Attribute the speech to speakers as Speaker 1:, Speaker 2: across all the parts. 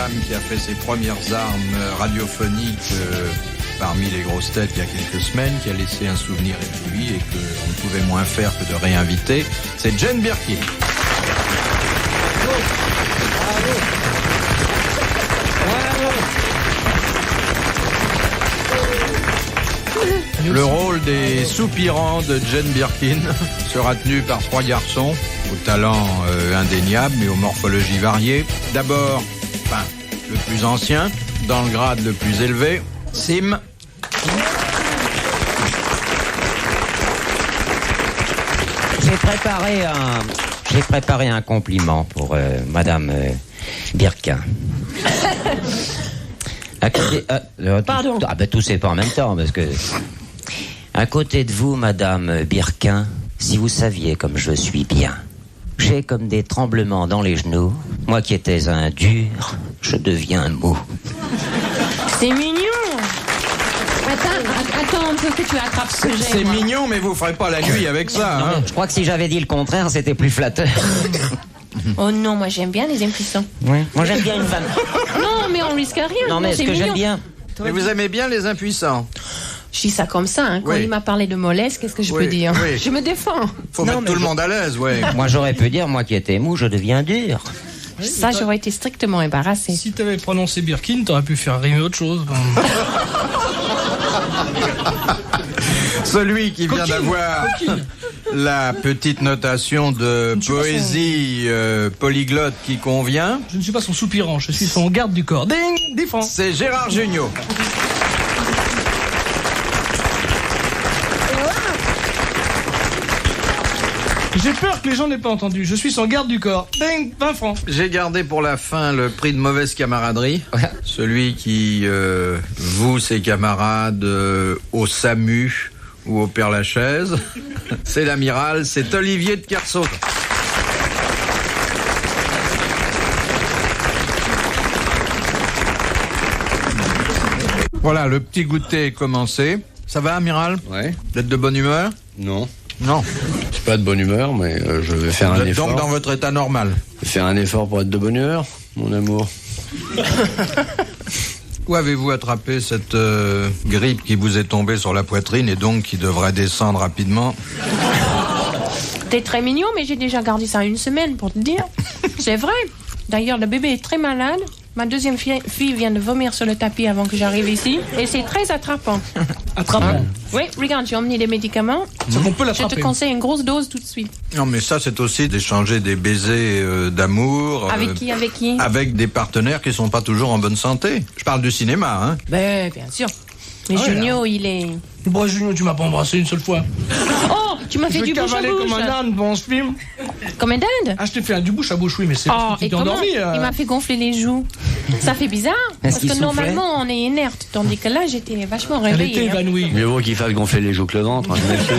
Speaker 1: dame qui a fait ses premières armes radiophoniques parmi les grosses têtes il y a quelques semaines, qui a laissé un souvenir établi et qu'on ne pouvait moins faire que de réinviter. C'est Jane Birkin. Le rôle des soupirants de Jane Birkin sera tenu par 3 garçons au talent indéniable mais aux morphologies variées. D'abord, le plus ancien, dans le grade le plus élevé, Sim.
Speaker 2: J'ai préparé un compliment pour Madame Birkin.
Speaker 3: Pardon.
Speaker 2: Tout c'est pas en même temps, parce que... À côté de vous, Madame Birkin, si vous saviez comme je suis bien, j'ai comme des tremblements dans les genoux. Moi qui étais un dur, je deviens mou.
Speaker 3: C'est mignon. Attends un peu que tu attrapes ce que j'ai.
Speaker 1: C'est mignon, mais vous ferez pas la nuit avec ça.
Speaker 2: Non,
Speaker 1: hein.
Speaker 2: je crois que si j'avais dit le contraire, c'était plus flatteur.
Speaker 3: Oh non, moi j'aime bien les impuissants.
Speaker 2: Oui. Moi j'aime bien une femme.
Speaker 3: Non, mais on risque rien.
Speaker 2: Non, mais
Speaker 3: c'est
Speaker 2: ce que
Speaker 3: mignon.
Speaker 2: j'aime bien...
Speaker 1: Mais vous aimez bien les impuissants?
Speaker 3: Je dis ça comme ça, hein. Quand
Speaker 1: Oui.
Speaker 3: il m'a parlé de mollesse, qu'est-ce que je peux dire?
Speaker 1: Oui.
Speaker 3: Je me défends.
Speaker 1: Faut mettre tout le monde à l'aise, ouais.
Speaker 2: Moi j'aurais pu dire, moi qui étais mou, je deviens dur.
Speaker 3: Ça, j'aurais été strictement embarrassée.
Speaker 4: Si t'avais prononcé Birkin, t'aurais pu faire rimer autre chose.
Speaker 1: Celui qui vient d'avoir la petite notation de poésie polyglotte qui convient,
Speaker 4: Je ne suis pas son soupirant, je suis son garde du corps. Ding, défend.
Speaker 1: c'est Gérard Jugnot.
Speaker 4: J'ai peur que les gens n'aient pas entendu. Je suis son garde du corps. Ding, 20 francs.
Speaker 1: J'ai gardé pour la fin le prix de mauvaise camaraderie. Celui qui voue ses camarades au SAMU ou au Père-Lachaise. C'est l'amiral, c'est Olivier de Kersauzon. Voilà, le petit goûter est commencé. Ça va, amiral?
Speaker 5: Ouais.
Speaker 1: Vous êtes de bonne humeur?
Speaker 5: Non.
Speaker 1: Non.
Speaker 5: Je suis pas de bonne humeur, mais je vais faire
Speaker 1: Vous
Speaker 5: un
Speaker 1: êtes
Speaker 5: effort.
Speaker 1: donc dans votre état normal.
Speaker 5: Je vais faire un effort pour être de bonne humeur, mon amour.
Speaker 1: Où avez-vous attrapé cette grippe qui vous est tombée sur la poitrine et donc qui devrait descendre rapidement?
Speaker 3: T'es très mignon, mais j'ai déjà gardé ça 1 semaine pour te dire. C'est vrai. D'ailleurs, le bébé est très malade. Ma deuxième fille vient de vomir sur le tapis avant que j'arrive ici. Et c'est très attrapant.
Speaker 4: Attrapant.
Speaker 3: Oui, regarde, j'ai emmené des médicaments.
Speaker 4: C'est qu'on peut
Speaker 3: Je
Speaker 4: l'attraper.
Speaker 3: te conseille une grosse dose tout de suite.
Speaker 1: Non, mais ça, c'est aussi d'échanger des baisers d'amour.
Speaker 3: Avec qui?
Speaker 1: Avec des partenaires qui sont pas toujours en bonne santé. Je parle du cinéma, hein.
Speaker 3: Ben, bien sûr. Mais
Speaker 4: Ah ouais,
Speaker 3: Junio, il est...
Speaker 4: Bon, Junio, tu m'as pas embrassé une seule fois.
Speaker 3: Oh, tu m'as fait
Speaker 4: Je
Speaker 3: du bouche à
Speaker 4: cavalais
Speaker 3: bouche.
Speaker 4: comme un âne pendant ce film.
Speaker 3: Comme un dinde.
Speaker 4: Ah, je t'ai fait un du bouche à bouche, oui, mais c'est
Speaker 3: Oh,
Speaker 4: parce que tu
Speaker 3: et
Speaker 4: t'es
Speaker 3: comment?
Speaker 4: endormi.
Speaker 3: Il m'a fait gonfler les joues. Ça fait bizarre. Parce
Speaker 2: qu'il
Speaker 3: que
Speaker 2: soufflait?
Speaker 3: normalement, on est inerte. Tandis que là, j'étais vachement
Speaker 4: Elle était
Speaker 3: réveillée. hein.
Speaker 4: évanouie.
Speaker 5: Mieux vaut qu'il fasse gonfler les joues que le ventre, hein, je m'excuse.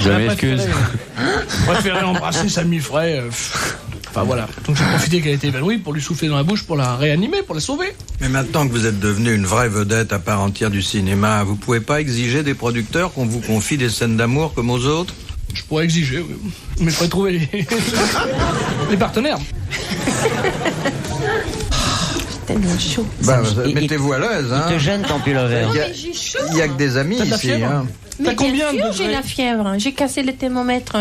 Speaker 5: Je m'excuse.
Speaker 4: Je préférais embrasser Samy Frey. Enfin voilà. Donc j'ai profité qu'elle était évanouie pour lui souffler dans la bouche, pour la réanimer, pour la sauver.
Speaker 1: Mais maintenant que vous êtes devenu une vraie vedette à part entière du cinéma, vous pouvez pas exiger des producteurs qu'on vous confie des scènes d'amour comme aux autres?
Speaker 4: Je pourrais exiger, oui. Mais il faudrait trouver les... les partenaires.
Speaker 3: Tellement chaud.
Speaker 1: Bah,
Speaker 2: il-
Speaker 1: mettez-vous à l'aise, hein.
Speaker 2: Il te gêne ton pull vert.
Speaker 1: Il y a que des amis
Speaker 4: T'as de la
Speaker 1: ici,
Speaker 4: fièvre?
Speaker 1: hein.
Speaker 3: Mais
Speaker 4: T'as combien
Speaker 3: bien
Speaker 4: de
Speaker 3: sûr, j'ai
Speaker 4: degrés?
Speaker 3: la fièvre. J'ai cassé le thermomètre.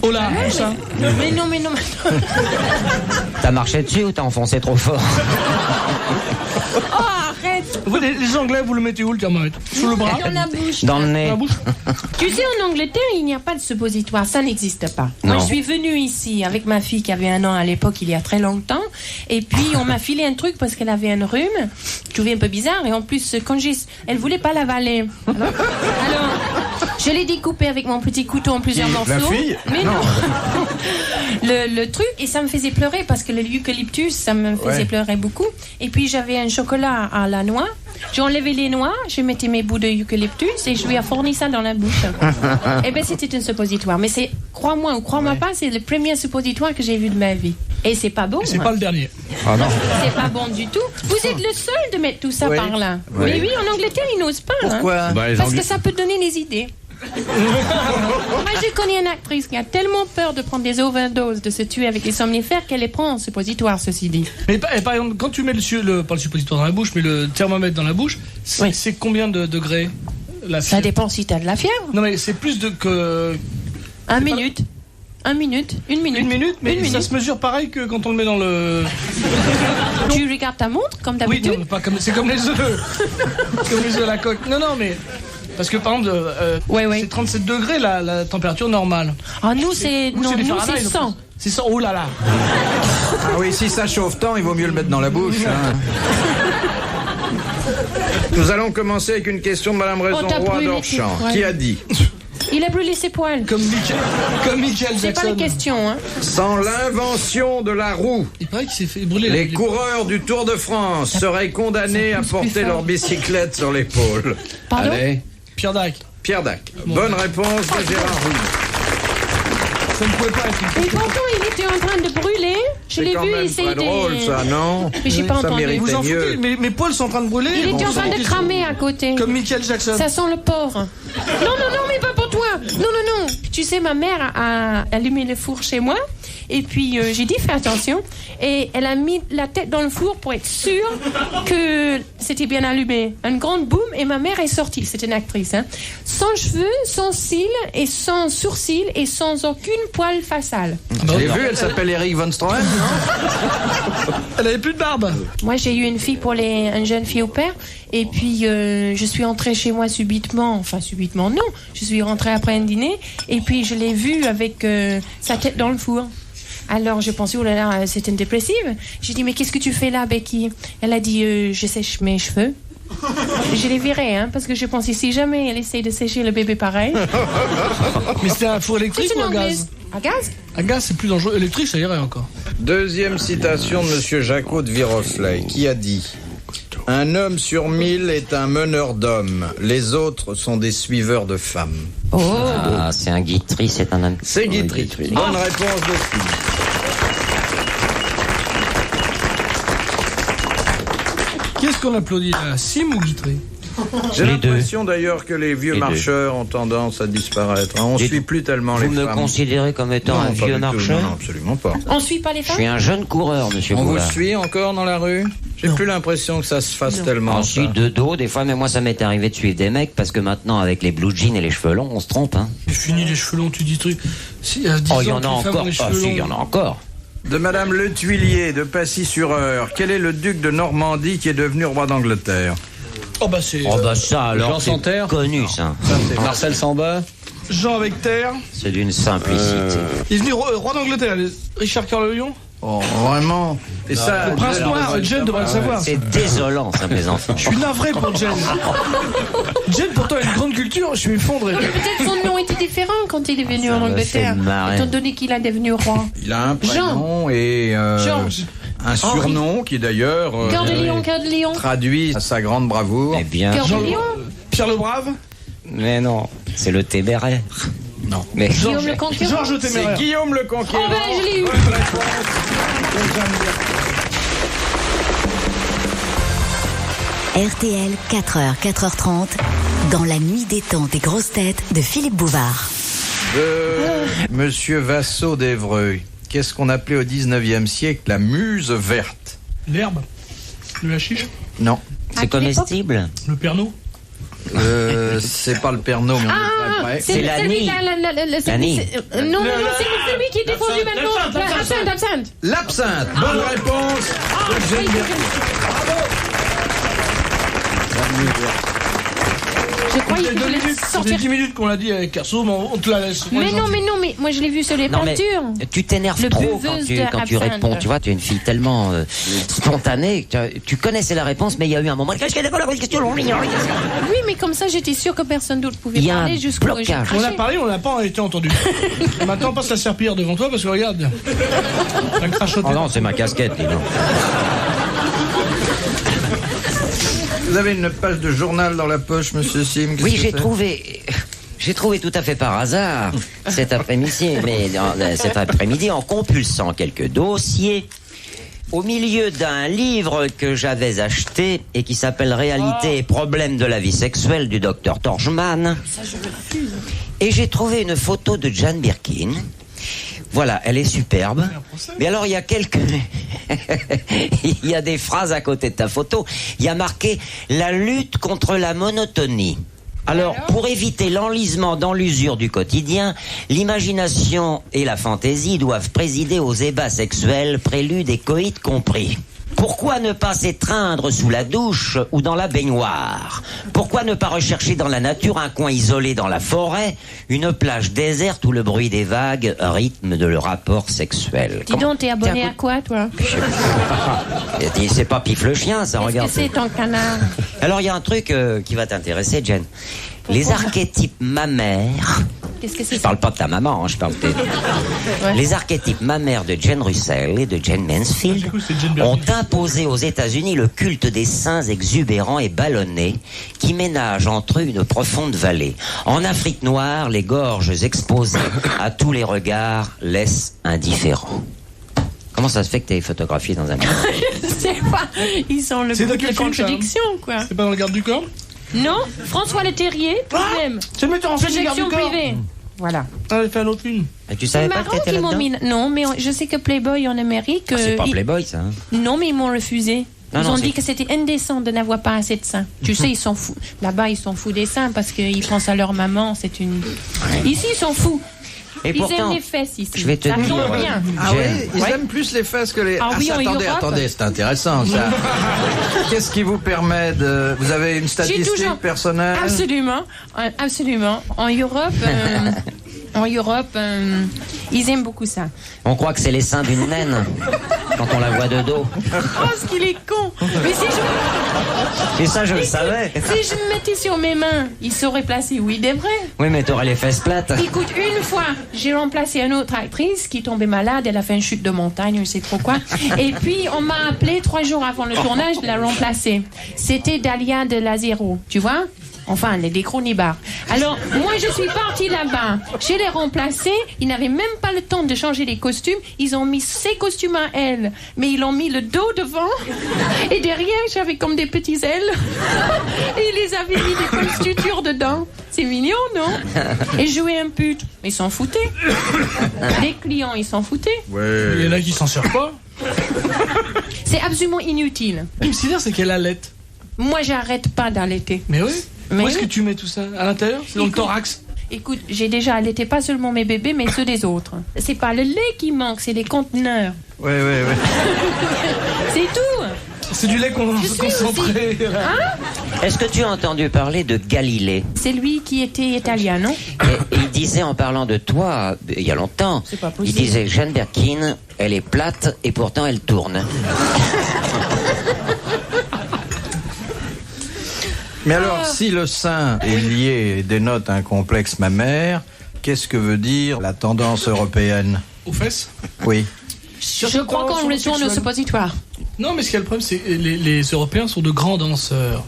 Speaker 4: Oh là,
Speaker 3: Ouais,
Speaker 4: où ça?
Speaker 3: mais non.
Speaker 2: T'as marché dessus ou t'as enfoncé trop fort?
Speaker 3: Oh, arrête.
Speaker 4: Vous, les Anglais, vous le mettez où le thermomètre? Sous le bras?
Speaker 3: Dans la bouche.
Speaker 2: Dans le
Speaker 4: Dans
Speaker 2: nez.
Speaker 4: la bouche?
Speaker 3: Tu sais, en Angleterre, il n'y a pas de suppositoire. Ça n'existe pas.
Speaker 2: Non.
Speaker 3: Moi, je suis venue ici avec ma fille qui avait 1 an à l'époque, il y a très longtemps. Et puis, on m'a filé un truc parce qu'elle avait un rhume. Je trouvais un peu bizarre. Et en plus, elle voulait pas l'avaler. Alors, je l'ai découpé avec mon petit couteau en plusieurs morceaux.
Speaker 1: La fille?
Speaker 3: Mais non. le truc, et ça me faisait pleurer parce que l'eucalyptus, ça me faisait pleurer beaucoup. Et puis, j'avais un chocolat à la noix. J'ai enlevé les noix, je mettais mes bouts d'eucalyptus et je lui ai fourni ça dans la bouche. Eh bien, c'était un suppositoire. Mais c'est, crois-moi ou crois-moi pas, c'est le premier suppositoire que j'ai vu de ma vie. Et c'est pas bon.
Speaker 4: Et c'est pas le dernier.
Speaker 1: Ah non.
Speaker 3: C'est pas bon du tout. Vous êtes le seul de mettre tout ça
Speaker 1: Oui.
Speaker 3: par là.
Speaker 1: Oui.
Speaker 3: Mais oui, en Angleterre, ils n'osent pas.
Speaker 1: Pourquoi?
Speaker 3: Hein.
Speaker 5: Bah, les
Speaker 3: Parce
Speaker 5: Anglais-
Speaker 3: que ça peut donner des idées. Moi, je connais une actrice qui a tellement peur de prendre des overdoses, de se tuer avec les somnifères, qu'elle les prend en suppositoire, ceci dit.
Speaker 4: Mais par exemple, quand tu mets pas le suppositoire dans la bouche, mais le thermomètre dans la bouche, c'est combien de degrés la
Speaker 3: Ça
Speaker 4: fièvre?
Speaker 3: dépend si t'as de la fièvre.
Speaker 4: Non, mais c'est plus de que.
Speaker 3: Une minute, une minute.
Speaker 4: Une minute, mais
Speaker 3: Une
Speaker 4: ça
Speaker 3: minute.
Speaker 4: se mesure pareil que quand on le met dans le.
Speaker 3: Tu regardes ta montre, comme
Speaker 4: Oui,
Speaker 3: d'habitude.
Speaker 4: non, pas comme. C'est comme les œufs. C'est comme les œufs à la coque. Non, mais. Parce que par exemple, c'est 37 degrés la température normale.
Speaker 3: Ah, nous, c'est
Speaker 4: Vous, des
Speaker 3: nous,
Speaker 4: Fahrenheit,
Speaker 3: c'est
Speaker 4: donc
Speaker 3: 100.
Speaker 4: C'est 100, oh là là.
Speaker 1: Ah oui, si ça chauffe tant, il vaut mieux le mettre dans la bouche. Hein. Nous allons commencer avec une question de Madame Raison
Speaker 3: t'as
Speaker 1: Roy
Speaker 3: brûlé
Speaker 1: d'Orchamps,
Speaker 3: tes poils.
Speaker 1: qui a dit
Speaker 3: Il a brûlé ses poils.
Speaker 4: Comme Michael
Speaker 3: C'est pas
Speaker 4: Jackson.
Speaker 3: la question, hein.
Speaker 1: sans l'invention de la roue,
Speaker 4: Il paraît qu'il s'est fait brûler.
Speaker 1: les coureurs du Tour de France seraient condamnés à porter leur bicyclette sur l'épaule.
Speaker 3: Pardon?
Speaker 1: Allez,
Speaker 4: Pierre Dac.
Speaker 1: Pierre Dac. Bonne réponse de Gérard Rouy.
Speaker 4: Ça ne pouvait pas être une
Speaker 3: Et pourtant, il était en train de brûler. Je
Speaker 1: C'est
Speaker 3: l'ai
Speaker 1: quand
Speaker 3: vu,
Speaker 1: même
Speaker 3: il s'est
Speaker 1: très drôle, ça, non?
Speaker 3: Mais j'ai pas
Speaker 1: Ça
Speaker 3: entendu.
Speaker 1: mérite.
Speaker 4: Vous en
Speaker 1: mieux.
Speaker 4: foutez, mes poils sont en train de brûler.
Speaker 3: Il était en train de
Speaker 4: Bon,
Speaker 3: cramer à côté.
Speaker 4: Comme Michael Jackson.
Speaker 3: Ça sent le porc. Non, mais pas pour toi. Non. Tu sais, ma mère a allumé le four chez moi. Et puis, j'ai dit, fais attention. Et elle a mis la tête dans le four pour être sûre que c'était bien allumé. Une grande boum, et ma mère est sortie. C'est une actrice, hein. Sans cheveux, sans cils, et sans sourcils, et sans aucune poil faciale.
Speaker 1: Je l'ai vu, elle s'appelle Eric Von Stroheim,
Speaker 4: Elle avait plus de barbe.
Speaker 3: Moi, j'ai eu une fille pour une jeune fille au père, et puis je suis entrée chez moi subitement, non, je suis rentrée après un dîner, et puis je l'ai vue avec sa tête dans le four. Alors je pensais, oh là là, c'est une dépressive. J'ai dit, mais qu'est-ce que tu fais là, Becky? Elle a dit, je sèche mes cheveux. Je l'ai virée, hein, parce que je pensais, si jamais elle essaye de sécher le bébé pareil.
Speaker 4: Mais c'était un four électrique
Speaker 3: C'est
Speaker 4: ou
Speaker 3: une
Speaker 4: à gaz?
Speaker 3: anglaise. À gaz?
Speaker 4: À gaz, c'est plus dangereux. Électrique, ça irait encore.
Speaker 1: Deuxième citation de Monsieur Jacot de Viroflay, qui a dit « Un homme sur 1000 est un meneur d'hommes, les autres sont des suiveurs de femmes.
Speaker 2: Ah, c'est un Guitry, c'est un homme. »
Speaker 1: C'est Guitry. Bonne réponse de Steve.
Speaker 4: Qu'est-ce qu'on applaudit là? Sim ou Guitry?
Speaker 1: J'ai
Speaker 2: Les deux.
Speaker 1: l'impression d'ailleurs que les vieux
Speaker 2: Les deux.
Speaker 1: marcheurs ont tendance à disparaître. hein. On ne
Speaker 2: Les
Speaker 1: suit
Speaker 2: deux.
Speaker 1: plus tellement les
Speaker 2: Vous me
Speaker 1: femmes.
Speaker 2: considérez comme étant
Speaker 1: Non,
Speaker 2: un
Speaker 1: pas
Speaker 2: vieux
Speaker 1: du tout.
Speaker 2: marcheur?
Speaker 1: Non, absolument pas.
Speaker 3: On suit pas les
Speaker 2: Je
Speaker 3: femmes?
Speaker 2: suis un jeune coureur, monsieur
Speaker 1: On vous
Speaker 2: Boulard.
Speaker 1: suit encore dans la rue? J'ai plus l'impression que ça se fasse tellement.
Speaker 2: Ensuite,
Speaker 1: ça.
Speaker 2: de dos, des fois, mais moi, ça m'est arrivé de suivre des mecs, parce que maintenant, avec les blue jeans et les cheveux longs, on se trompe, hein.
Speaker 4: C'est fini les cheveux longs, tu dis truc. Si, à 10
Speaker 2: Oh, il y
Speaker 4: ans,
Speaker 2: en a
Speaker 4: les femmes ont
Speaker 2: encore.
Speaker 4: les
Speaker 2: Ah,
Speaker 4: cheveux
Speaker 2: si,
Speaker 4: longs.
Speaker 2: il y en a encore.
Speaker 1: De Madame Le Tuilier de Passy-sur-Eure, quel est le duc de Normandie qui est devenu roi d'Angleterre?
Speaker 4: Oh bah c'est
Speaker 2: Oh, bah, ça, alors,
Speaker 5: Jean
Speaker 2: c'est
Speaker 5: Santerre
Speaker 2: connu, ça.
Speaker 5: C'est Marcel Samba.
Speaker 4: Jean avec terre.
Speaker 2: C'est d'une simplicité.
Speaker 4: Il est venu roi d'Angleterre, Richard Cœur le Lion.
Speaker 1: Oh, vraiment? Et ça,
Speaker 4: Le prince noir, Jen devrait le savoir.
Speaker 2: C'est désolant, ça, mes enfants.
Speaker 4: Je suis navré pour Jen. Jen, pourtant, a une grande culture, je suis effondré.
Speaker 3: Peut-être son nom était différent quand il est venu en
Speaker 2: me
Speaker 3: Angleterre,
Speaker 2: fait marrer.
Speaker 3: étant donné qu'il est devenu roi.
Speaker 1: il a un prénom et
Speaker 3: Georges.
Speaker 1: un surnom qui d'ailleurs
Speaker 3: Cœur de lion, cœur de lion.
Speaker 1: traduit sa grande bravoure.
Speaker 2: Eh bien,
Speaker 3: Cœur de lion.
Speaker 4: Pierre le Brave.
Speaker 2: mais non, c'est le téméraire.
Speaker 1: Non.
Speaker 2: Mais
Speaker 3: Guillaume le Conquérant.
Speaker 4: Georges le
Speaker 1: C'est
Speaker 4: Téméraire.
Speaker 1: Guillaume le Conquérant.
Speaker 3: Oh ben, je l'ai eu.
Speaker 1: Bonne réponse de Jeanne Birkin.
Speaker 6: RTL, 4h, 4h30, dans la nuit détente des grosses têtes de Philippe Bouvard.
Speaker 1: De Monsieur Vassaux d'Evreux. Qu'est-ce qu'on appelait au 19e siècle la muse verte?
Speaker 4: L'herbe. Le hashish.
Speaker 1: Non.
Speaker 2: c'est comestible.
Speaker 4: Le perno.
Speaker 1: C'est pas le Pernod, mais on est très près.
Speaker 2: C'est la
Speaker 3: celui-
Speaker 2: Nille.
Speaker 3: c'est-
Speaker 2: La Nille.
Speaker 3: Non, c'est celui qui est défendu maintenant. L'absinthe.
Speaker 1: L'absinthe. Bonne réponse de Jeanne Birkin.
Speaker 3: Je croyais que je l'ai
Speaker 4: Ça fait
Speaker 3: sortir.
Speaker 4: 10 minutes qu'on l'a dit avec Carso, mais on te la laisse.
Speaker 3: Mais non, mais moi je l'ai vu sur les
Speaker 2: Non, mais
Speaker 3: peintures.
Speaker 2: tu t'énerves
Speaker 3: Le
Speaker 2: trop quand
Speaker 3: buveuse
Speaker 2: tu,
Speaker 3: de
Speaker 2: quand tu
Speaker 3: absinthe.
Speaker 2: réponds. Tu vois, tu es une fille tellement spontanée. Tu connaissais la réponse, mais il y a eu un moment. Qu'est-ce qu'elle est la question?
Speaker 3: Oui, mais comme ça, j'étais sûre que personne d'autre pouvait
Speaker 2: Il y a
Speaker 3: parler
Speaker 2: un
Speaker 3: jusqu'au
Speaker 2: blocage.
Speaker 4: On a parlé, on n'a pas été entendu. Maintenant, on passe la serpillière devant toi parce que regarde. T'as crachoté.
Speaker 2: Oh non, c'est ma casquette, dis donc.
Speaker 1: Vous avez une page de journal dans la poche, monsieur Sim? Qu'est-ce
Speaker 2: Oui,
Speaker 1: que c'est?
Speaker 2: j'ai trouvé tout à fait par hasard cet après-midi, en compulsant quelques dossiers, au milieu d'un livre que j'avais acheté et qui s'appelle Réalité et problèmes de la vie sexuelle du docteur Torchman.
Speaker 3: Ça, je refuse.
Speaker 2: Et j'ai trouvé une photo de Jane Birkin. Voilà, elle est superbe. Mais alors, il y a il y a des phrases à côté de ta photo. Il y a marqué « La lutte contre la monotonie ». Alors, pour éviter l'enlisement dans l'usure du quotidien, l'imagination et la fantaisie doivent présider aux ébats sexuels, préludes et coïts compris. Pourquoi ne pas s'étreindre sous la douche ou dans la baignoire? Pourquoi ne pas rechercher dans la nature un coin isolé dans la forêt, une plage déserte où le bruit des vagues rythme de le rapport sexuel?
Speaker 3: Dis donc, t'es abonné à quoi, toi?
Speaker 2: C'est pas Pif le chien, ça, regarde.
Speaker 3: Qu'est-ce que c'est ton canard?
Speaker 2: Alors, il y a un truc qui va t'intéresser, Jen. Les archétypes mammaires...
Speaker 3: Qu'est-ce que c'est?
Speaker 2: Je parle pas de ta maman, je parle de...
Speaker 3: Ouais.
Speaker 2: Les archétypes mammaires de Jane Russell et de Jane Mansfield ont imposé aux États-Unis le culte des seins exubérants et ballonnés qui ménagent entre eux une profonde vallée. En Afrique noire, les gorges exposées à tous les regards laissent indifférents. Comment ça se fait que tu es photographié dans un livre?
Speaker 3: Je sais pas. Ils sont le
Speaker 4: C'est
Speaker 3: bout
Speaker 4: dans
Speaker 3: de
Speaker 4: quel
Speaker 3: la
Speaker 4: film, ça
Speaker 3: contradiction, quoi.
Speaker 4: C'est pas dans le garde du corps?
Speaker 3: Non, François Leterrier, même.
Speaker 4: C'est le metteur en scène du garde
Speaker 3: Projection
Speaker 4: du corps.
Speaker 3: privée. Voilà.
Speaker 4: Ah, j'ai fait un autre film.
Speaker 2: Et tu
Speaker 3: C'est
Speaker 2: savais pas
Speaker 3: marrant
Speaker 2: que t'étais
Speaker 3: qu'ils m'ont
Speaker 2: là-dedans?
Speaker 3: mis... Non, mais je sais que Playboy en Amérique...
Speaker 2: C'est pas
Speaker 3: ils-
Speaker 2: Playboy, ça. Hein.
Speaker 3: Non, mais ils m'ont refusé.
Speaker 2: Non,
Speaker 3: Ils
Speaker 2: non,
Speaker 3: ont
Speaker 2: c'est-
Speaker 3: dit que c'était indécent de n'avoir pas assez de seins. Tu sais, ils sont fous. Là-bas, ils sont fous des seins parce qu'ils pensent à leur maman. C'est une... Ici, ils sont fous.
Speaker 2: Et
Speaker 3: Ils
Speaker 2: pourtant,
Speaker 3: aiment les fesses ici.
Speaker 2: je vais te
Speaker 3: Ça
Speaker 2: dire,
Speaker 3: tombe bien.
Speaker 1: Ah
Speaker 2: Jen,
Speaker 1: oui, ils
Speaker 3: Ouais.
Speaker 1: aiment plus les fesses que les...
Speaker 3: Ah oui, en Europe.
Speaker 1: Attendez, c'est intéressant ça. Qu'est-ce qui vous permet de... Vous avez une statistique
Speaker 3: toujours-
Speaker 1: personnelle?
Speaker 3: Absolument, absolument. En Europe, ils aiment beaucoup ça.
Speaker 2: on croit que c'est les seins d'une naine quand on la voit de dos.
Speaker 3: Oh, ce qu'il est con. Mais
Speaker 2: Et ça, je le savais.
Speaker 3: si je me mettais sur mes mains, il saurait placer où il devrait.
Speaker 2: Oui, mais t'aurais les fesses plates.
Speaker 3: Écoute, une fois, j'ai remplacé une autre actrice qui tombait malade. Elle a fait une chute de montagne, je ne sais trop quoi. Et puis, on m'a appelé 3 jours avant le tournage de la remplacer. C'était Dalia de Lazero, tu vois? Enfin, les Cronibars. Alors, moi, je suis partie là-bas. Je l'ai remplacée. Ils n'avaient même pas le temps de changer les costumes. Ils ont mis ses costumes à elle. Mais ils ont mis le dos devant. Et derrière, j'avais comme des petites ailes. Et ils les avaient mis des constitutures dedans. C'est mignon, non? Et jouer un pute. Mais ils s'en foutaient. Les clients, ils s'en foutaient.
Speaker 4: Il y en a qui s'en servent pas.
Speaker 3: C'est absolument inutile.
Speaker 4: Ce qui me sidère, c'est qu'elle allait.
Speaker 3: Moi, j'arrête pas d'allaiter.
Speaker 4: Mais oui.
Speaker 3: Mais
Speaker 4: Où est-ce
Speaker 3: oui.
Speaker 4: que tu mets tout ça? À l'intérieur? C'est dans le
Speaker 3: Écoute.
Speaker 4: thorax?
Speaker 3: Écoute, j'ai déjà allaité pas seulement mes bébés, mais ceux des autres. C'est pas le lait qui manque, c'est les conteneurs.
Speaker 1: Oui.
Speaker 3: C'est tout.
Speaker 4: C'est du lait
Speaker 3: suis
Speaker 4: concentré.
Speaker 2: Est-ce que tu as entendu parler de Galilée?
Speaker 3: C'est lui qui était italien, non?
Speaker 2: Et il disait en parlant de toi, il y a longtemps,
Speaker 3: C'est pas
Speaker 2: il
Speaker 3: possible.
Speaker 2: disait Jane Birkin, elle est plate et pourtant elle tourne.
Speaker 1: Mais alors, si le sein est lié et dénote un complexe mammaire, qu'est-ce que veut dire la tendance européenne?
Speaker 4: Aux fesses?
Speaker 1: Oui.
Speaker 3: Je crois qu'on retourne au suppositoire.
Speaker 4: Non, mais ce qu'il y a le problème, c'est que les Européens sont de grands danseurs.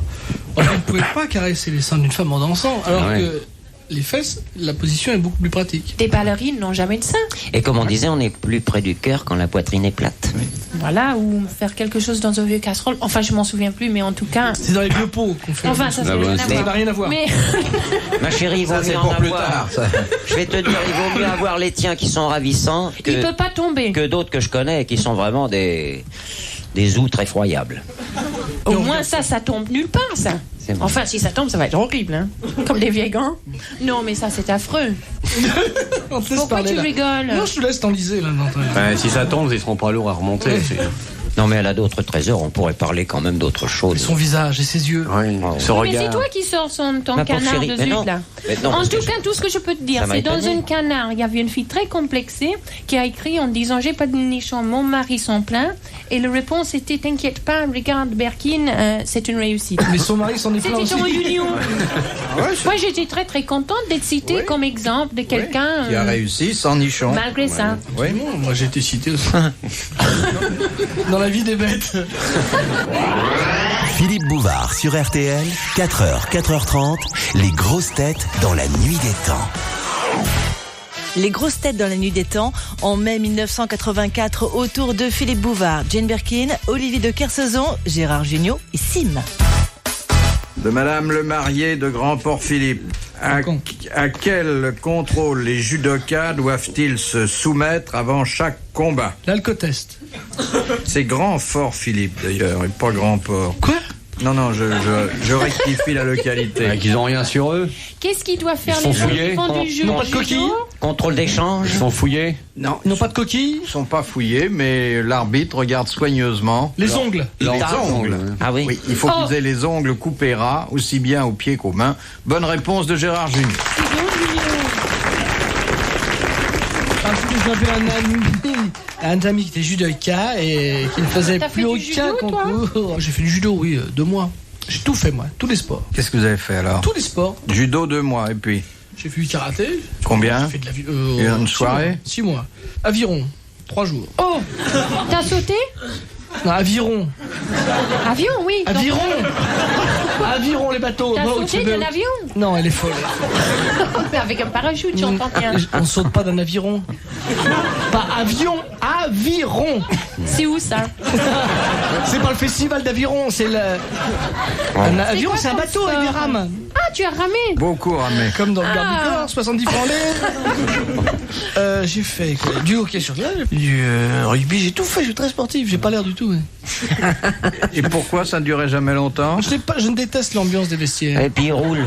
Speaker 4: On ne pouvait pas caresser les seins d'une femme en dansant, alors
Speaker 5: Ouais.
Speaker 4: que les fesses, la position est beaucoup plus pratique.
Speaker 3: Des ballerines n'ont jamais de sein.
Speaker 2: Et comme on disait, on est plus près du cœur quand la poitrine est plate.
Speaker 3: Voilà, ou faire quelque chose dans un vieux casserole. Enfin, je m'en souviens plus, mais en tout cas.
Speaker 4: C'est dans les vieux pots qu'on fait.
Speaker 3: Enfin, ça
Speaker 5: Ah
Speaker 3: n'a
Speaker 5: ouais,
Speaker 3: rien à
Speaker 4: ça
Speaker 3: voir.
Speaker 4: n'a rien à voir.
Speaker 3: Mais
Speaker 2: Ma chérie, il vaut
Speaker 1: Ça, c'est
Speaker 2: mieux
Speaker 1: pour
Speaker 2: en
Speaker 1: plus
Speaker 2: avoir.
Speaker 1: tard. ça.
Speaker 2: Je vais te dire, il vaut mieux avoir les tiens qui sont ravissants
Speaker 3: il peut pas tomber.
Speaker 2: que d'autres que je connais et qui sont vraiment des outres effroyables.
Speaker 3: Au moins, ça tombe nulle part, ça.
Speaker 2: C'est vrai.
Speaker 3: Enfin, si ça tombe, ça va être horrible, hein. Comme des vieilles gants. Non, mais ça, c'est affreux.
Speaker 4: On te laisse
Speaker 3: Pourquoi
Speaker 4: parler,
Speaker 3: tu
Speaker 4: là.
Speaker 3: rigoles?
Speaker 4: Non, je te laisse t'enliser là.
Speaker 5: Si ça tombe, ils seront pas lourds à remonter.
Speaker 4: Ouais.
Speaker 2: Non, mais elle a d'autres trésors, on pourrait parler quand même d'autres choses.
Speaker 4: Son visage et ses yeux.
Speaker 5: Ouais, ce
Speaker 3: Mais
Speaker 5: regard.
Speaker 3: c'est toi qui sors ton
Speaker 2: Ma pauvre
Speaker 3: canard
Speaker 2: chérie,
Speaker 3: de
Speaker 2: mais
Speaker 3: zut,
Speaker 2: non.
Speaker 3: là.
Speaker 2: Mais non,
Speaker 3: En
Speaker 2: parce
Speaker 3: tout
Speaker 2: que
Speaker 3: cas, tout ce que je peux te dire,
Speaker 2: Ça m'a
Speaker 3: c'est dans
Speaker 2: étonné.
Speaker 3: un canard, il y avait une fille très complexée qui a écrit en disant « J'ai pas de nichon, mon mari s'en plaint ». Et la réponse était « T'inquiète pas, regarde Birkin, c'est une réussite ».
Speaker 4: Mais son mari s'en est plaint
Speaker 3: C'était
Speaker 4: aussi.
Speaker 3: en union. Moi, j'étais très très contente d'être citée
Speaker 1: Oui.
Speaker 3: comme exemple de quelqu'un
Speaker 1: Qui a réussi sans nichon.
Speaker 3: malgré ça.
Speaker 1: Oui.
Speaker 4: Non, moi j'ai été cité aussi. Dans la vie des bêtes.
Speaker 7: Philippe Bouvard sur RTL, 4h, 4h30, les grosses têtes dans la nuit des temps.
Speaker 8: Les grosses têtes dans la nuit des temps. En mai 1984, autour de Philippe Bouvard, Jane Birkin, Olivier de Kersauzon, Gérard Jugnot et Sim.
Speaker 1: De Madame le marié de Grand-Port-Philippe. À quel contrôle les judokas doivent-ils se soumettre avant chaque combat?
Speaker 4: L'alcotest.
Speaker 1: C'est Grand-Fort-Philippe d'ailleurs, et pas Grand-Port.
Speaker 4: Quoi?
Speaker 1: Non, je rectifie la localité.
Speaker 5: Qu'ils ont rien sur eux.
Speaker 3: Qu'est-ce qu'ils doivent faire
Speaker 5: Ils sont
Speaker 3: les gens
Speaker 5: fouillés.
Speaker 3: qui font du jeu?
Speaker 4: Non, pas de coquilles.
Speaker 2: Contrôle d'échange.
Speaker 5: Ils sont fouillés.
Speaker 1: Non,
Speaker 4: Ils n'ont pas de coquilles.
Speaker 1: ils sont pas fouillés, mais l'arbitre regarde soigneusement.
Speaker 4: Les ongles.
Speaker 1: Les ongles.
Speaker 2: Ah oui.
Speaker 1: Oui, il faut qu'ils aient les ongles coupés ras, aussi bien aux pieds qu'aux mains. Bonne réponse de Gérard Jugnot.
Speaker 4: Parce que j'avais un ami qui était judoka et qui ne faisait
Speaker 3: T'as
Speaker 4: plus
Speaker 3: fait du
Speaker 4: aucun
Speaker 3: judo, toi
Speaker 4: concours. J'ai fait du judo, oui, 2 mois. J'ai tout fait, moi, tous les sports.
Speaker 1: Qu'est-ce que vous avez fait alors?
Speaker 4: Tous les sports.
Speaker 1: Judo 2 mois, et puis
Speaker 4: J'ai fait du karaté.
Speaker 1: combien?
Speaker 4: J'ai fait de la
Speaker 1: Une soirée?
Speaker 4: 6 mois. Aviron, 3 jours.
Speaker 3: Oh, t'as sauté?
Speaker 4: Non, aviron.
Speaker 3: Avion, oui. Donc,
Speaker 4: Aviron. Aviron, les bateaux.
Speaker 3: T'as
Speaker 4: Non,
Speaker 3: sauté
Speaker 4: tu
Speaker 3: de
Speaker 4: veux-
Speaker 3: l'avion?
Speaker 4: Non, elle est folle.
Speaker 3: Mais avec un parachute, j'entends bien.
Speaker 4: On saute pas d'un aviron. Pas avion, aviron.
Speaker 3: C'est où ça?
Speaker 4: C'est pas le festival d'aviron, c'est le. Un aviron,
Speaker 3: quoi
Speaker 4: c'est un
Speaker 3: comme
Speaker 4: bateau avec des
Speaker 3: sport?
Speaker 4: rames.
Speaker 3: Ah, tu as ramé?
Speaker 1: beaucoup ramé.
Speaker 4: Comme dans le garde
Speaker 3: Ah.
Speaker 4: du corps, 70 francs l'air. J'ai fait quoi, du hockey sur glace, du rugby, j'ai tout fait, je suis très sportif, j'ai pas l'air du tout. Mais...
Speaker 1: Et pourquoi ça ne durait jamais longtemps?
Speaker 4: Je ne déteste l'ambiance des vestiaires.
Speaker 2: Et puis il roule.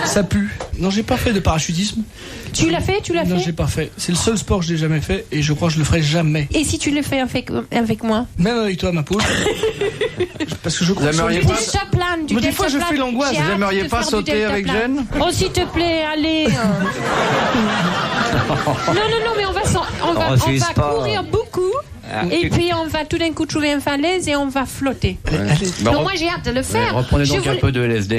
Speaker 4: Ça pue. Non, j'ai pas fait de parachutisme.
Speaker 3: Tu l'as fait? Tu l'as
Speaker 4: Non,
Speaker 3: fait?
Speaker 4: j'ai pas fait. C'est le seul sport que j'ai jamais fait et je crois que je le ferai jamais.
Speaker 3: Et si tu le fais avec moi?
Speaker 4: Même avec toi, ma poule. Parce que je crois que
Speaker 1: aimeriez
Speaker 4: sur
Speaker 1: pas-
Speaker 4: les-
Speaker 3: Du chaplane, du
Speaker 4: Mais des fois, je
Speaker 3: deltaplane.
Speaker 4: fais l'angoisse.
Speaker 3: J'ai
Speaker 4: Vous
Speaker 3: hâte
Speaker 1: aimeriez
Speaker 3: de
Speaker 1: pas
Speaker 3: faire du
Speaker 1: sauter avec
Speaker 3: deltaplane.
Speaker 1: Jen?
Speaker 3: Oh, s'il te plaît, allez. Non, mais on va
Speaker 2: refuse pas.
Speaker 3: courir beaucoup. Et puis on va tout d'un coup trouver une falaise et on va flotter.
Speaker 5: Bah,
Speaker 3: Donc moi j'ai hâte de le faire.
Speaker 5: reprenez
Speaker 3: J'ai
Speaker 5: donc un
Speaker 3: voulu-
Speaker 5: peu de LSD.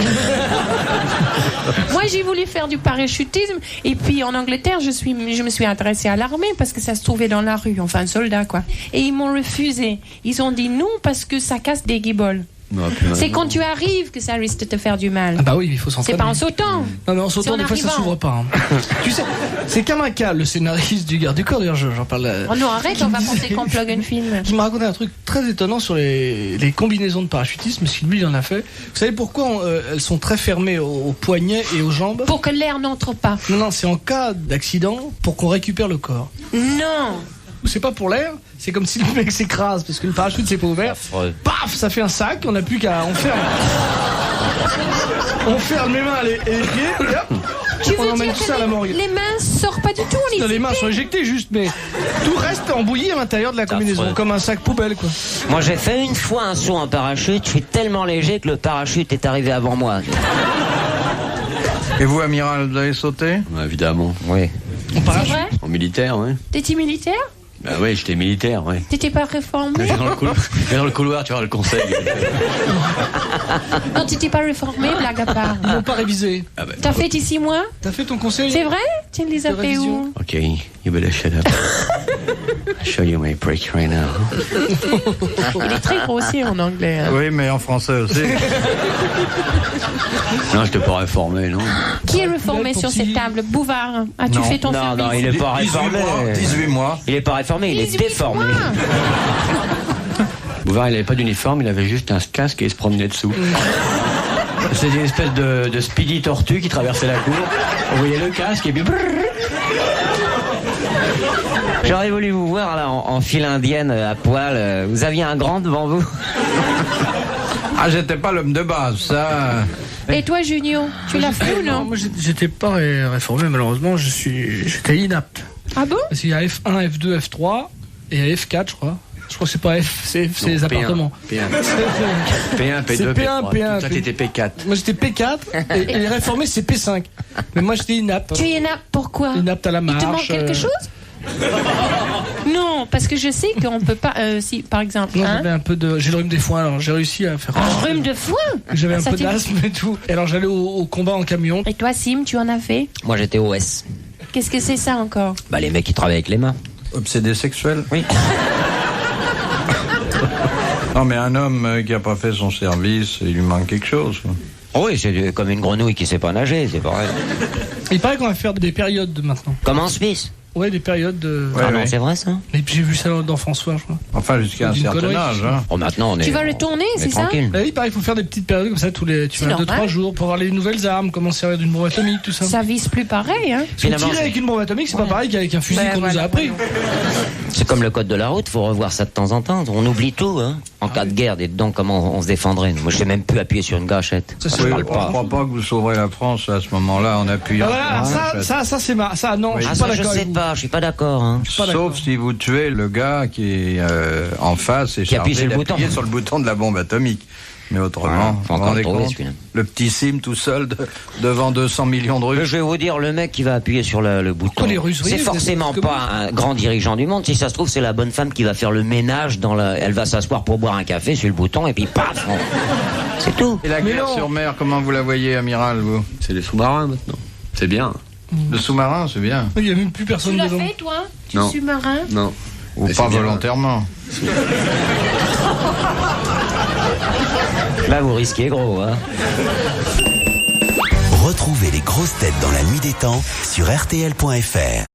Speaker 3: Moi j'ai voulu faire du parachutisme et puis en Angleterre je me suis adressée à l'armée parce que ça se trouvait dans la rue, enfin un soldat quoi. Et ils m'ont refusé. Ils ont dit non parce que ça casse des guibolles.
Speaker 5: Non, plus
Speaker 3: C'est
Speaker 5: maintenant.
Speaker 3: quand tu arrives que ça risque de te faire du mal.
Speaker 4: Ah bah oui, il faut
Speaker 3: C'est
Speaker 4: s'entraîner.
Speaker 3: pas en sautant.
Speaker 4: Non, mais en sautant,
Speaker 3: C'est en
Speaker 4: des fois, ça
Speaker 3: arrivant.
Speaker 4: s'ouvre pas. Hein. Tu sais, c'est Kamaka, le scénariste du Garde du Corps, d'ailleurs, j'en parle.
Speaker 3: Oh non, arrête, on va penser qu'on plug un film.
Speaker 4: Qui m'a raconté un truc très étonnant sur les combinaisons de parachutisme, parce que lui, il en a fait. Vous savez pourquoi elles sont très fermées aux poignets et aux jambes?
Speaker 3: Pour que l'air n'entre pas.
Speaker 4: Non, c'est en cas d'accident, pour qu'on récupère le corps.
Speaker 3: Non.
Speaker 4: C'est pas pour l'air, c'est comme si le mec s'écrase, parce que le parachute, c'est pas ouvert.
Speaker 2: Affreux.
Speaker 4: Paf, ça fait un sac, on n'a plus qu'à... On ferme les mains et les pieds, et hop,
Speaker 3: Tu
Speaker 4: on
Speaker 3: veux
Speaker 4: emmène
Speaker 3: dire
Speaker 4: tout ça à la
Speaker 3: que
Speaker 4: morgue.
Speaker 3: les mains sortent pas du tout, on
Speaker 4: Les mains sont éjectées juste, mais tout reste embouilli à l'intérieur de la combinaison,
Speaker 2: affreux.
Speaker 4: comme un sac poubelle, quoi.
Speaker 2: Moi j'ai fait une fois un saut en parachute, je suis tellement léger que le parachute est arrivé avant moi.
Speaker 1: Et vous, amiral, vous avez sauté?
Speaker 5: Ouais, évidemment.
Speaker 2: Oui.
Speaker 4: On
Speaker 3: C'est
Speaker 4: parachute.
Speaker 3: vrai?
Speaker 5: En militaire, ouais.
Speaker 3: T'étais militaire?
Speaker 5: Bah ouais, j'étais militaire, ouais.
Speaker 3: T'étais pas réformé?
Speaker 5: Viens dans le couloir, tu vois le conseil.
Speaker 3: Non, t'étais pas réformé, blague à part.
Speaker 4: Ils n'ont pas révisé.
Speaker 5: Ah bah,
Speaker 3: T'as fait ici moi?
Speaker 4: T'as fait ton conseil?
Speaker 3: C'est vrai? Tu les as
Speaker 4: De
Speaker 3: fait
Speaker 4: révision.
Speaker 3: où?
Speaker 5: ok, you better shut up. I'll show you my break right now.
Speaker 3: Il est très grossier en anglais. hein.
Speaker 1: Oui, mais en français aussi.
Speaker 5: Non, je t'ai pas réformé, non.
Speaker 3: Qui est réformé
Speaker 4: Ton
Speaker 3: sur
Speaker 4: petit-
Speaker 3: cette table? Bouvard. As-tu
Speaker 1: Non.
Speaker 3: fait ton
Speaker 2: Non,
Speaker 3: service?
Speaker 2: non, il est pas
Speaker 1: 18
Speaker 2: réformé.
Speaker 1: mois. 18 mois.
Speaker 2: Il est pas réformé, il est
Speaker 3: 18
Speaker 2: déformé.
Speaker 3: mois.
Speaker 5: Bouvard, il avait pas d'uniforme, il avait juste un casque et il se promenait dessous. C'était une espèce de speedy tortue qui traversait la cour. On voyait le casque et puis... brrr.
Speaker 2: J'aurais voulu vous voir là en file indienne à poil. Vous aviez un grand devant vous.
Speaker 1: Ah, j'étais pas l'homme de base, ça.
Speaker 3: Et toi, Junio, tu l'as fait ou non?
Speaker 4: Moi, j'étais pas réformé, malheureusement, j'étais inapte.
Speaker 3: Ah bon?
Speaker 4: Parce qu'il y a F1, F2, F3, et il y a F4, je crois. Je crois que c'est pas F, c'est les appartements.
Speaker 5: P1, P2,
Speaker 4: C'est
Speaker 5: P3.
Speaker 4: P1, P1.
Speaker 5: Toi, t'étais P4.
Speaker 4: Moi, j'étais P4, et les réformés, c'est P5. Mais moi, j'étais inapte.
Speaker 3: Tu es inapte, pourquoi?
Speaker 4: Inapte à la
Speaker 3: Il
Speaker 4: marche.
Speaker 3: te manque quelque chose? Non, parce que je sais qu'on peut pas. Si, par exemple,
Speaker 4: Non,
Speaker 3: hein,
Speaker 4: j'avais un peu de. J'ai le rhume des foins, alors j'ai réussi à faire.
Speaker 3: un rhume de foin.
Speaker 4: J'avais un
Speaker 3: Ça
Speaker 4: peu
Speaker 3: t'est-
Speaker 4: d'asthme et tout. Et alors, j'allais au combat en camion.
Speaker 3: Et toi, Sim, tu en as fait?
Speaker 2: Moi j'étais OS.
Speaker 3: Qu'est-ce que c'est ça encore?
Speaker 2: Bah les mecs qui travaillent avec les mains.
Speaker 1: Obsédé sexuel?
Speaker 2: Oui.
Speaker 1: Non, mais un homme qui a pas fait son service, il lui manque quelque chose. quoi.
Speaker 2: Oh oui, c'est comme une grenouille qui sait pas nager, c'est pareil.
Speaker 4: Il paraît qu'on va faire des périodes maintenant.
Speaker 2: Comme en Suisse.
Speaker 4: Ouais, des périodes de.
Speaker 1: Ouais,
Speaker 2: non,
Speaker 1: ouais.
Speaker 2: c'est vrai ça?
Speaker 4: Mais j'ai vu ça dans François, je crois.
Speaker 1: Enfin, jusqu'à un
Speaker 4: D'une
Speaker 1: certain
Speaker 4: connerie.
Speaker 1: âge. Hein.
Speaker 2: Oh, maintenant on est.
Speaker 3: Tu vas le tourner,
Speaker 2: on est
Speaker 3: c'est ça?
Speaker 2: tranquille.
Speaker 4: Bah oui, pareil, il faut faire des petites périodes comme ça tous les. Tu
Speaker 3: C'est
Speaker 4: vas 2-3
Speaker 3: normal.
Speaker 4: jours pour voir les nouvelles armes, comment se servir d'une bombe atomique, tout ça.
Speaker 3: Ça vise plus pareil, hein.
Speaker 2: Finalement,
Speaker 4: Tirer avec une bombe atomique, c'est pas pareil qu'avec un fusil
Speaker 3: Ben,
Speaker 4: qu'on nous a
Speaker 3: voilà,
Speaker 4: appris.
Speaker 2: c'est comme le code de la route, faut revoir ça de temps en temps. On oublie tout, hein. En cas de guerre, dites donc comment on se défendrait. Moi, je sais même plus appuyer sur une gâchette.
Speaker 4: Ça, c'est
Speaker 1: Oui,
Speaker 4: pas
Speaker 1: je
Speaker 4: le
Speaker 1: ne crois pas que vous sauverez la France à ce moment-là en appuyant.
Speaker 4: Ah,
Speaker 1: sur
Speaker 4: voilà,
Speaker 1: la
Speaker 4: ça, c'est ça, non, je
Speaker 2: Ah,
Speaker 4: suis pas
Speaker 2: ça, je
Speaker 4: d'accord
Speaker 2: sais
Speaker 4: avec vous.
Speaker 2: pas, je suis pas d'accord, hein.
Speaker 4: pas d'accord.
Speaker 1: Sauf si vous tuez le gars qui est en face et
Speaker 2: Qui appuie
Speaker 1: chargé
Speaker 2: sur le bouton.
Speaker 1: d'appuyer sur le bouton de la bombe atomique. Mais autrement,
Speaker 2: Voilà, faut
Speaker 1: vous
Speaker 2: encore
Speaker 1: vous rendez
Speaker 2: le trouver,
Speaker 1: compte,
Speaker 2: celui-là.
Speaker 1: le petit Sim tout seul devant 200 millions de Russes.
Speaker 2: Je vais vous dire, le mec qui va appuyer sur le bouton,
Speaker 4: Pourquoi les Russes,
Speaker 2: c'est
Speaker 4: oui,
Speaker 2: forcément
Speaker 4: vous êtes
Speaker 2: pas un grand dirigeant du monde. Si ça se trouve, c'est la bonne femme qui va faire le ménage elle va s'asseoir pour boire un café sur le bouton et puis paf, c'est tout.
Speaker 1: Et la
Speaker 4: Mais
Speaker 1: guerre
Speaker 4: non.
Speaker 1: sur mer, comment vous la voyez, amiral, vous?
Speaker 5: C'est les sous-marins maintenant. C'est bien.
Speaker 1: Le sous-marin, c'est bien.
Speaker 4: Il n'y a même plus
Speaker 3: Tu
Speaker 4: personne
Speaker 3: l'as
Speaker 4: dedans.
Speaker 3: fait, toi? Tu
Speaker 5: Non.
Speaker 3: sous-marin?
Speaker 5: Non.
Speaker 1: Ou
Speaker 5: Mais
Speaker 1: pas
Speaker 5: c'est bien.
Speaker 1: volontairement.
Speaker 2: Là, vous risquez gros, hein.
Speaker 7: Retrouvez les grosses têtes dans la nuit des temps sur RTL.fr.